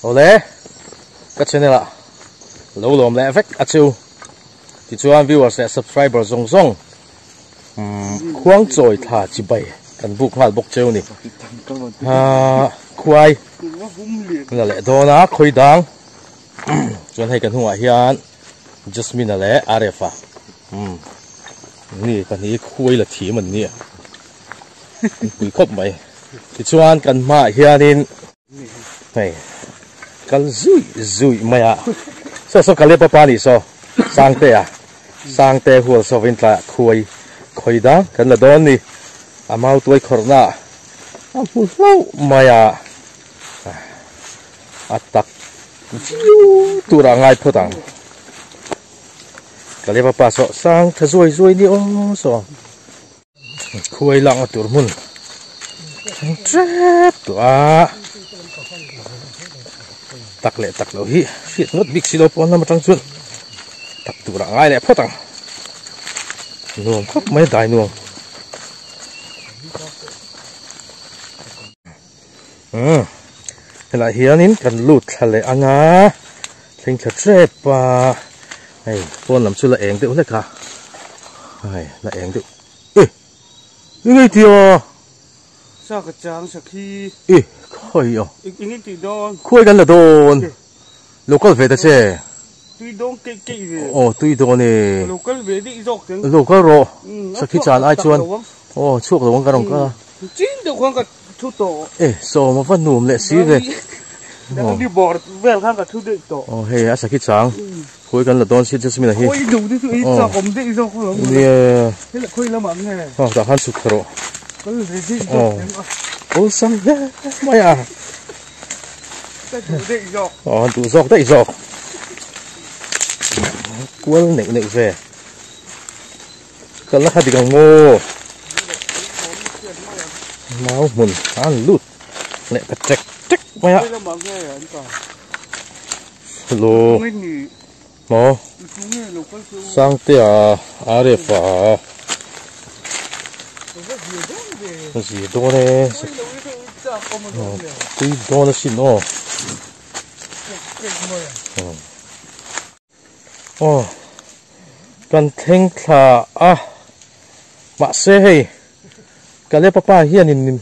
Ole các channel ạ lâu lồm lẹ vách chiu thì cho anh viewer sẽ subscriber rong rong khoáng rồi thả chỉ bảy cần buộc hoa bọc treo nè khoai là lẽ đó na khơi đắng cho hay cần hoa hiền Jasmine là lẽ Arefa nè cần ní khoai là thỉ mình nè quỷ khóc mày thì cho anh cần mà hiền này cần rủi mày à so cái lepa pani so sang te hùa so vin ta khơi đắng cần là đó nè mau tuổi corona mu lâu mày à atak tu ra ngay phô tang cái lepa pa so sang thà rồi đi ông so khơi lặng ở tur mun chết tua tắc lỗ hi phiệt nốt big silo pon nằm trong chuột tắc tu ra ngay lẹ phô tang nuông khóc mấy đại nuông lại hiền nín cần lụt lại ăn á thành thật rất và này con làm sao lại ẻng tự hết cả này lại ẻng tự ê cái gì à sao cái trắng sao khi ê khơi à cái gì đó khơi gần là đồn local về ta chứ tuy đồn cái về tuy đồn này local về đi dọc tiếng local rồi sao khi chán ai chuan chuộc rồi cái đồng cơ chín được không cả thu tổ so mà vẫn nùm lệ xí về đi bỏ về khang cả thu được tổ hey asa khi chang khối gần là đón xin Jasmine là hi khối đủ đi thôi ít sao cũng đi sao không nè thế là khối lắm nghe đã han sụp rồi có gì đi sang mày à cái đủ đi dọc đủ dọc đấy dọc quân nịnh về cần là hai cái ngô máu mùn ăn lút lẹ cái trách mày ạ hello nó sang tia Arefa gì đó này tuy đó là xin nó cần thèn thà mà xe hay cái này papa hiền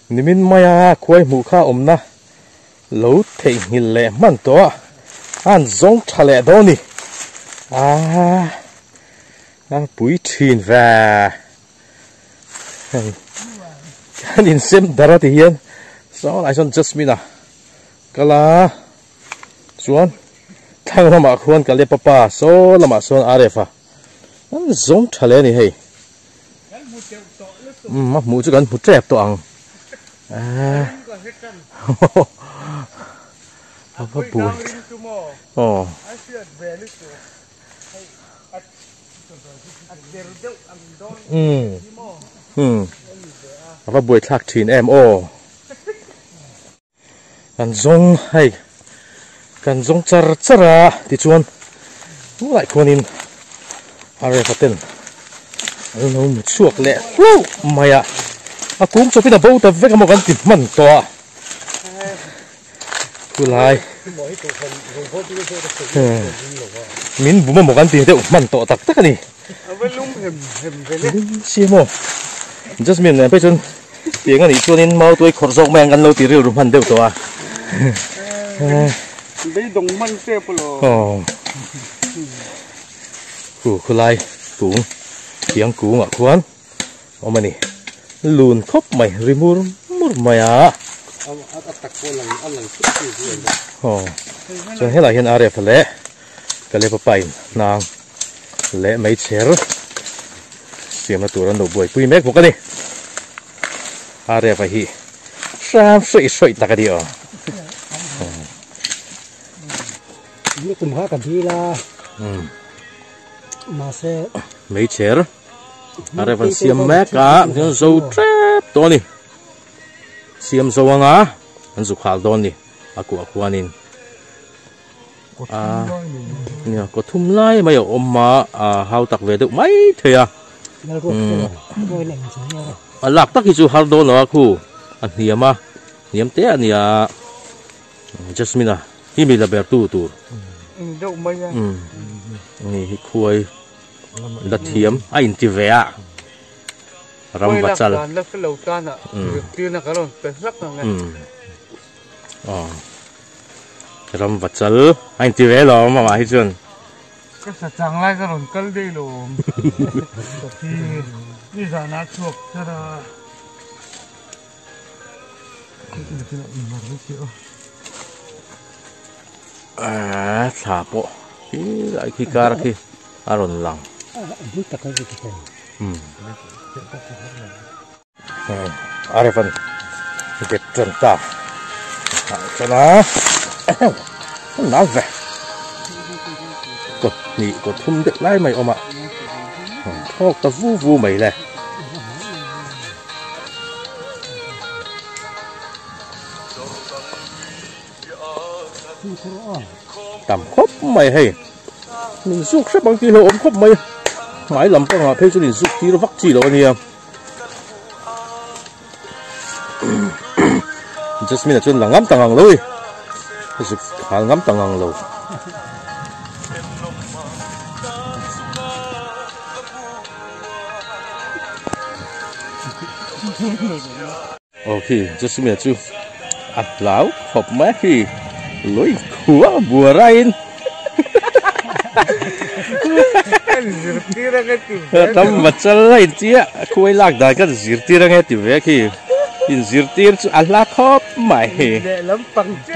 nimin maya khoi mu kha omna lo thei hil le man to an zong thale do ni pui thin va kan in sem darati hian so lai son Jasmine kala chuan thang lama khuan kale papa so lama son Arefa an zong thale ni hei mu chu kan mu trep to ang apa bui apa bui thak thin em kan zong hay kan zong chara ti chuan lại khonin Arefa ten nó một chuộc lẹ mày à cũng cho biết là bố ta vẽ một cái tìm mẩn to cứ lại mình bố một cái tìm theo mẩn to tất tất cả này xí mồ Jasmine này bây giờ tiếng anh cho nên mau tôi khổ rộng mang ăn lâu tí rượu mẩn đều to đây đồng mẩn xếp rồi cứ lại cũng tiếng cú mà khoan ông mày lùn khóc mày rimur mày à cho hết là hiện Arefa lẽ cái lẽ papai nàng lẽ mấy chén xem là tụi nó đổ bụi pui mét một cái đi Arefa hi sam sợi ta cái đi như cùng hát cả đi là mà sẽ mấy chén Arefa xem mét cả nó dâu trép to đi xem dâu ang á anh chụp khảo đòn đi aku anin nè có thum lai mày ôm mà hao tắc về được mấy thôi lạc tắc thì chú hao đòn nó aku anh hiếm té anh Jasmine hi mi la ber tu đâu mấy à ni hi khuai la thiam a in ti ve a ram va chal nó cái lầu tan à tiền là cái rồi phải lắc nào nghe ram va chal a in ti ve lo ma hi chun cái sạch chẳng lại cái rồi cân đi luôn thì đi ra nát chuột cho nó thả bộ khi lại khi cara khi aron lang Arifan get trần ta cho nó nói về cột nhị cột thum được lại mày ôm ạ thôi ta vu vu mày này tầm khóc mày hay mình rút sắp bằng tí hồ ôm khóc mày mãi lắm con à phê cho mình rút tí nó vắt chỉ đó anh em Jasmine là chân là ngắm tầng hàng lối rút hàng ngắm tầng hàng lối ok Jasmine chú ăn láo hộp mát khi lối khua bùa rain tâm vật chân lên chia khuấy lạc đại cái zir tia nghe thì về khi in zir tia chú ăn lá khop mày lắm bằng chứ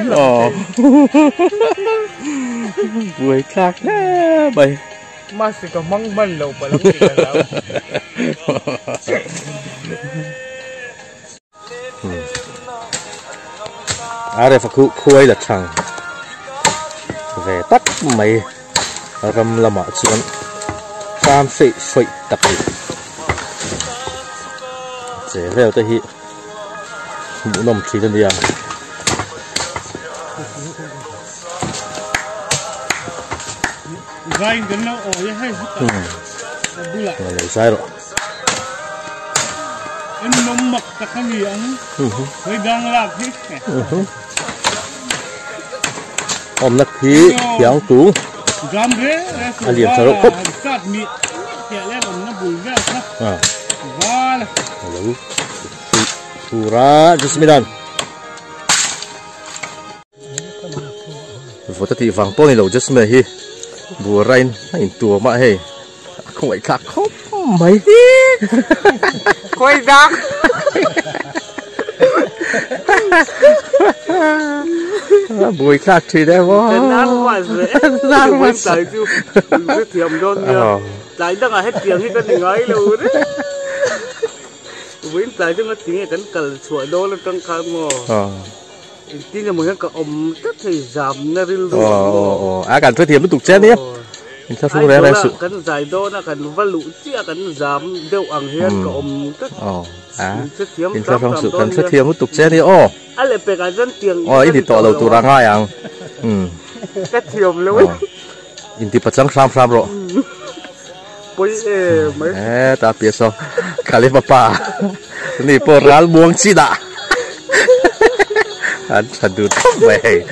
buổi khác nè bày mà sẽ có măng măng lẩu và lắm thì là đây phải khuấy là chẳng về tắt mày ram lama chuan tam sei soi taki che vel te hi mu nom thi den dia gai gần nó oi hay bula le sai ro anh nom mak ta khani ang hoi dang lak hi nắc khí kéo tú liền thở khúc pura Jasmine vô thì vàng to này lâu Jasmine hi bùa rain hình tua mà hey không phải khác khóc mấy quay đắc buổi khác thì đấy quá đang mà sai chú cái thiểm đôn nha lại đang hết tiếng hết cái ngay luôn đấy với lại chúng nó tiếng cái cần chuột đô là trong khám mò tiếng là một cái ôm rất thì giảm na ril đô cần thuê thiểm nó tục chết đi sao không đấy sự cần giải đô là cần vắt lũ chia cần giảm đều ăn hết cái ôm rất in sao không sự cần thuê thiểm nó tục chết đi anh lại phải cái dân tiếng ít thì tỏ đầu tụi ra ngay à cái thiểm luôn in thì bắt trắng sam rồi bôi mấy ta biết sao kali papa ni poral buông chi đã anh thật được vậy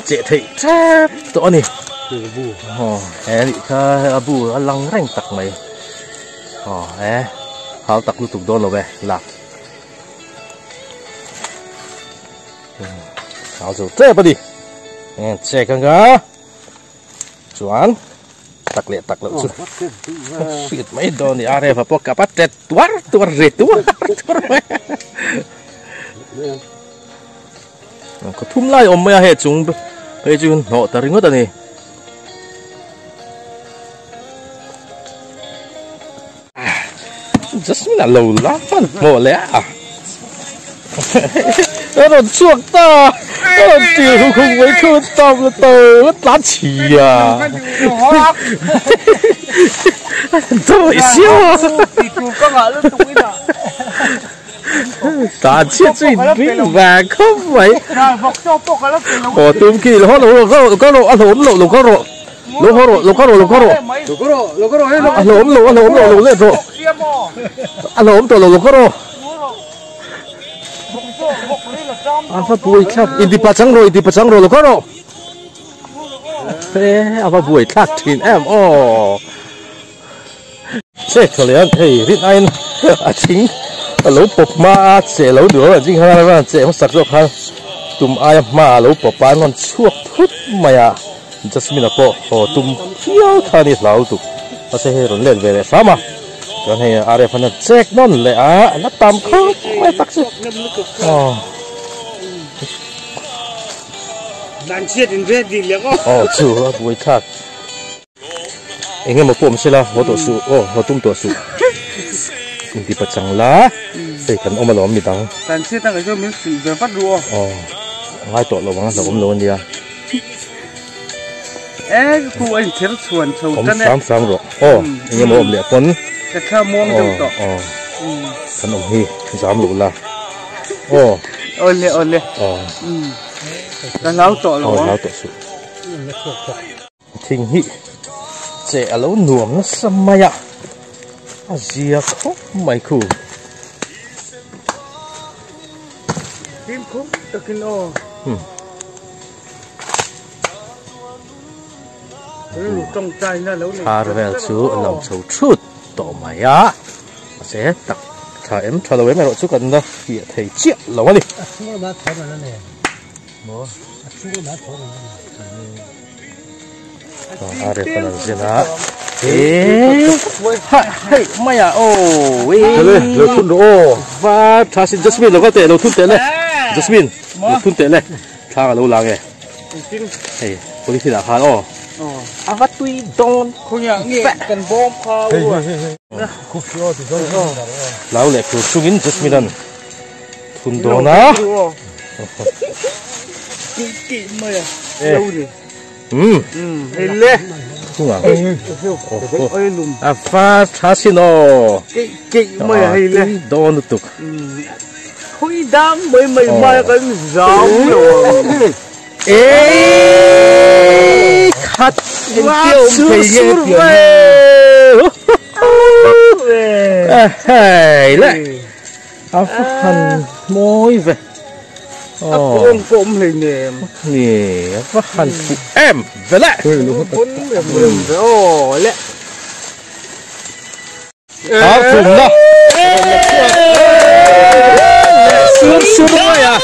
chị thị chép tụi này em bị abu lăng rành tặc mày hao tặc lưu tục đôn rồi về lạc hao rồi thế đi che căng gà chuẩn tặc lệ chút xịt mấy đòn thì ai phải bỏ cả bắt tẹt tuar có thum lại ôm mấy hết chúng bây giờ họ ta ringot này Jasmine là lâu lắm mồ lẽ nó chuột ta tiểu không mấy khơi tôm là tờ lá chì à tôi xíu ta chết chuyện bình và không vậy tôm kia nó có độ ăn hổm lộ có độ lỗ có độ ăn hổm lộ lên rồi ăn hổm tổ lộ có độ apa buổi khác đi pasang rồi lo có thế apa buổi khác thì em thế thôi liền hey rít anh chính lẩu bột ma sẽ lẩu nữa là chính hơn là sẽ không sạch rồi ha tụm ai mà lẩu bột bán ngon chuột thút mày à Jasmine po tụm phiêu thà đi lẩu tụm nó sẽ rồi lên về sao mà cho nên ai phần check non lệ nó tạm không mấy tắc chứ đàn chia đến về gì liền chú buổi khác anh em một bom xe la một tổ su một tung tổ su đi bắt chẳng lá để cần ôm mà lỏm mi tang đàn chia tăng cái cho mình xỉ về phát đua ngay tổ lỏm là ôm lỏm đi à khu anh chết chuồn sầu chân sáng rồi anh em ôm lẹ tuấn cái kha muông đâu tổ thân ôm hi dám lụ la ôn lẹ lão tổ lão tổ su thình hi trẻ lấu nuông nó xăm mày à Asia khóc mày khủ phim khúc ta kinh ô trong tay nó lấu thà về chú lòng sầu chút tổ mày á sẽ đặt thà em thà đầu em mày chút cần đó kia thầy chiếc lâu đi đây phần là gì đó hey mày à lẩu thun đồ và thà xin Jasmine lẩu có thể lẩu thun tệ này Jasmine lẩu thun tệ này thà lẩu làng này hey có đi nào hả vắt tuy don không nhớ nghe cần bom phao lẩu lẹ cứ chung in Jasmine thun đồ na kỹ mày à lâu rồi hình lên không à pha thà xin kỹ mày à hình lên don tục khối đam mày mai cái giáo rồi khát tiêu thì nghe tiếng hey lại phát hành môi về ôm hình nè nè phát hành phụ em về lại lẹ thùng đó sướng rồi à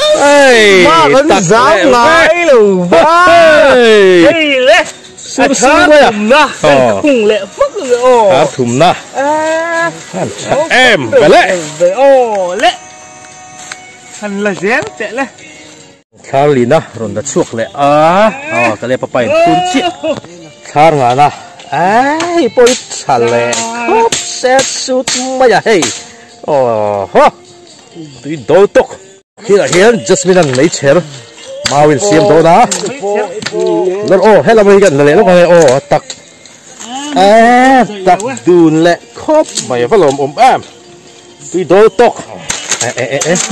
mà vẫn dám lái luôn hey lẹ sướng rồi à khung lẹ phức rồi thùng đó em về lại lẹ hành là dám tệ lẹ thà lì na rồi đã chuộc lẹ cái lẹ papai phun chiết thà ngà na bôi thà lẹ khóc sẽ sút mày à hey ha tuy đôi tóc khi là hiền Jasmine lấy chén mà mình xem đâu đó rồi hết là mình gần lẹ lúc này tắc tắc đun lẹ khóc mày phải làm em tuy đôi tóc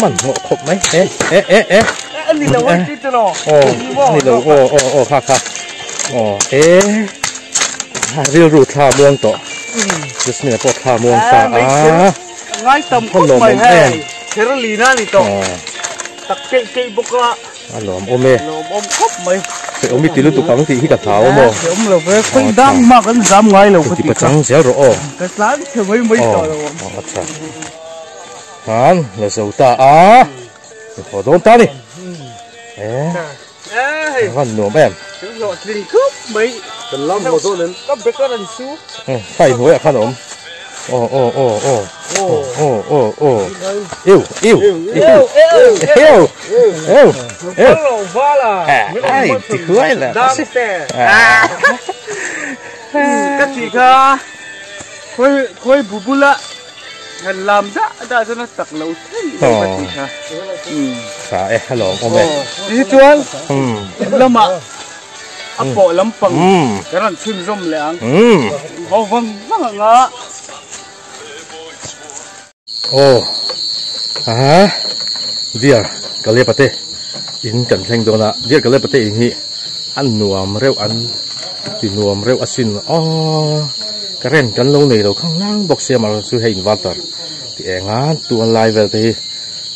mình ngộ khóc mấy đi đâu ấy chứ nó đi đâu khá riêu rụt thà muông tổ Jasmine có thà muông thà ngay tầm khóc mày hay thế nó lì na lì tổ tắc cây bốc ra lồm ôm khóc mày thì ông biết tí lúc tụi con thì khi cả tháo mà ông là về khơi đam mà vẫn dám ngay lâu thì trắng dẻo rồi cái lá thì mấy rồi hắn là dầu ta họ đón ta đi hắn nổ em rồi linh cướp mấy cần lắm một số lớn có biết có lần xú phải nuôi à khăn ốm yêu thì cưới là cái gì cả khơi bù bù lạ hành làm đã cho nó tặc lâu thế phải hello ông mẹ đi chuông lâm ạ ấp bộ lắm bằng cái lần chim rôm lẹng vâng ngã dia kali pate in kan theng do na dia kali pate hi an nuam reu an ti nuam reu asin karen kan lo nei lo khang lang box se mar su hein water ti enga tu an lai vel te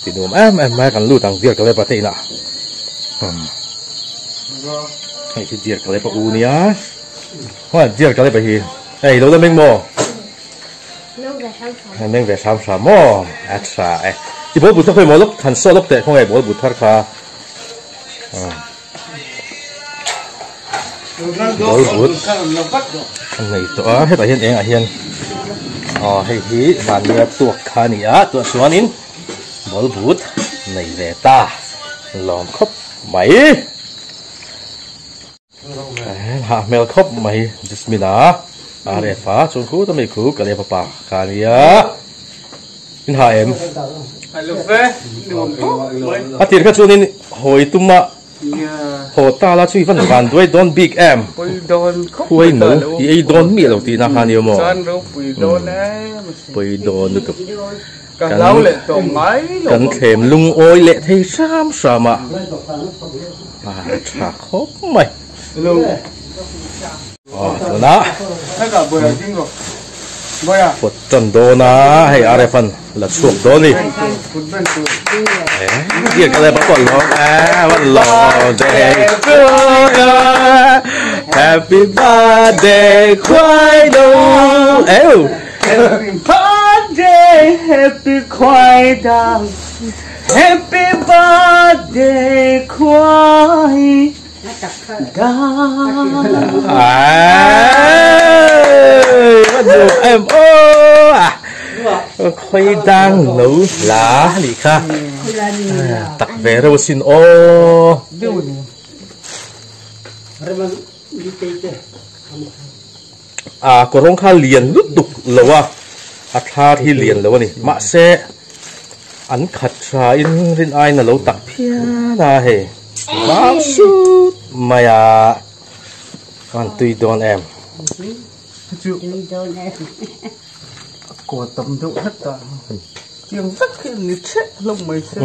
thì đúng em mai cần lưu tăng diệt cái này bắt thế nào hay thì diệt cái này bắt u nia hoa diệt cái này bắt gì hey đâu là mình mò mình về sam sam mò sa thì bố bút thôi mò lúc thành số lúc tệ không hề bố bút thật khá bố bút này tụi hết tại hiện em hiện hay hí mà nghe tuột khá nia tuột xuống nín bố bút này về ta lòng khóc mày hạ mèo khóc mày Jasmina đẹp phá trốn khú tao mày khú cả đẹp bà khá nia in hạ em tiền các chú nên hồi tum mà hồ ta là chui phân phản đuôi don big em khuấy nấu thì don miệt đầu tiên là khá nhiều mà bơi don được cần thèm lung ôi lệ thấy sam sam à chả khóc mày rồi đó một trận đô na hay ở đây phần là chuột đô đi kia cái này bắt còn lo vẫn lo để happy birthday khoai đâu happy birthday happy khoai đâu happy birthday khoai bắt đầu em khoai đang nấu lá lì kha tặc về rồi xin có rong kha liền lúc tục lâu tha thì liền lâu này mạ xe ăn khát ra in rin ai là lâu tặc pia na he bao su mày con tùy đón em của tầm độ hết cả tiếng rất khi nít chết lông mày sẽ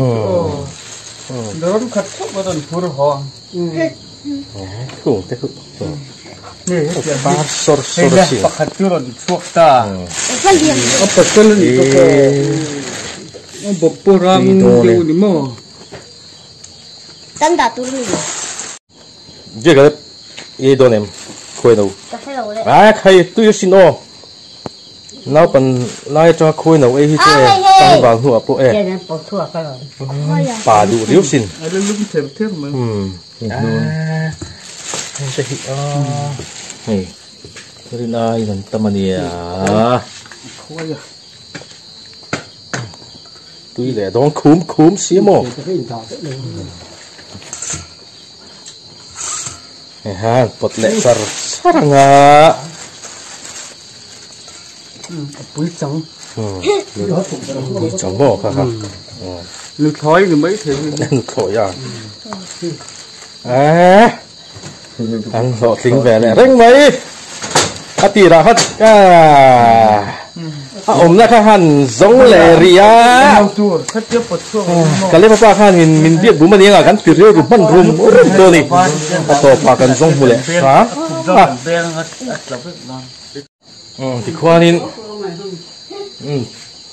đón khát chốc vào tuần phun hoa khủng thế khủng nè ba sor sor xí khát chốc rồi chuột ta apa tuần này có bộ ram điều gì mà tân đã tu đi giờ cái gì đón em khơi đâu khai tôi xin ô nó còn lại cho khơi nào ấy chứ tăng vào hụa bộ em bà đủ điếu xin này cái này làm tâm anh tuy là đón cúm xí mồ ha bột lệ sar sarang bụi trắng bụi trắng mồ ha lực thói thì mấy thế lực thổi ăn họ tính về lại rinh mấy tì ra hết ôm ra khá hẳn giống lệ ria cái lấy ba khá mình biết bố mình nghe gắn từ riêu rụp mặn rùm tôi này tổ phá cần giống mù lệ xá thì khoa nên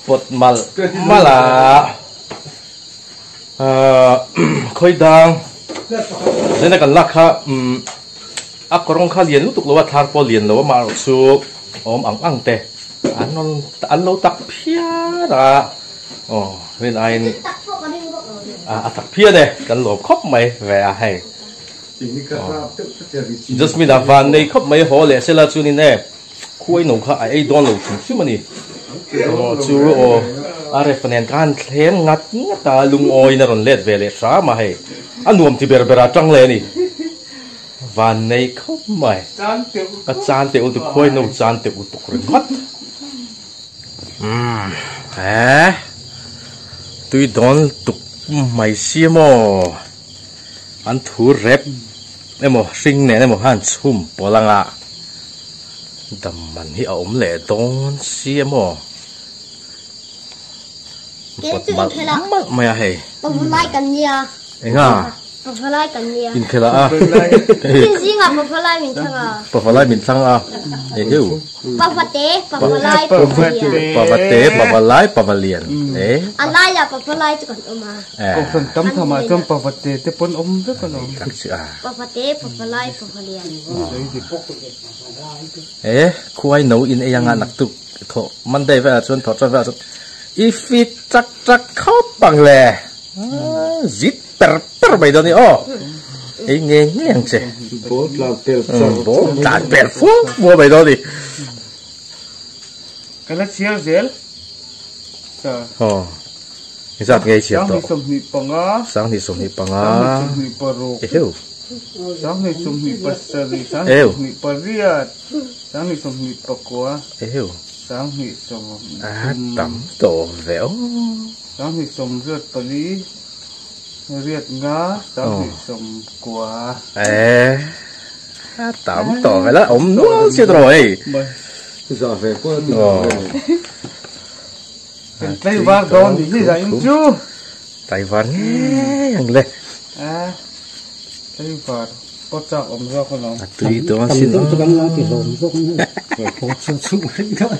bột mà là khơi đàng nên là cần lắc ha có rong khá liền lúc tục lâu thar po liền lâu mà su ôm ăn tê ăn lâu tắc pia ra bên anh tắc pia đây cần lốp khóc mày về hay Jasmina van này khóc mày hồ lệ sẽ là chú nè khuấy nồng khá ai đón lâu chung chứ mà nè chú are phần anh can thêm ngắt ta lung oi na ron lết về lệ xá mà hay anh nuông thì bera trăng lệ nè van này khóc mày chan tiểu từ khuấy nồng chan tiểu tục rồi mất tôi đón tục mày xia mò anh thú rep em mò sinh nè em mò han chum bỏ lăng đầm mình hi ống lệ đón xia mò bật mặt mày hay tôi muốn like cần nha anh ปะพลายกันเนี่ย in khela a จริงๆอ่ะปะพลายมินทังอ่ะ pa falai min thang a e hiu ปะฟะเตปะพลายปะพลีย pa va te pa valai pa valian e อะไรล่ะปะพลายจะก่อนออกมา ก็คนตั้มทำมาจำปะวัดเตะปนด้วยกันเนาะ tak si a ปะฟะเตปะพลายปะพลีย e khuai no in e yang anak tu tho man dei va chon tho cha va if it chak chak khop bang le zit per bai do ni o e nge nge che bố làm tiền bo ta per fu bo bai do ni กันแล้วเชียวเซลจ้ะ o ni sat nge chi สอง to นี่สมหิปังอ่ะ sang ni som ni สอง panga นี่สมหิปะโร e hiu สองนี่สมหิปัสสรีสองนี่สมหิปะเรียดสองนี่สมหิปะกัว e hiu สองนี่สม a tam to veo สองนี่สมเลือดปลีเรียดงาสองนี่สมกัว e tam to ve la om no si rồi giờ về qua Ồ. เป็นไต้หวันโดนที่ไหนจู Taiwan yang le ไต้หวันก็จับอมรอคนน้อง tùy đó xin tầm tầm là thì lồn rộng rồi có chút chút đấy thôi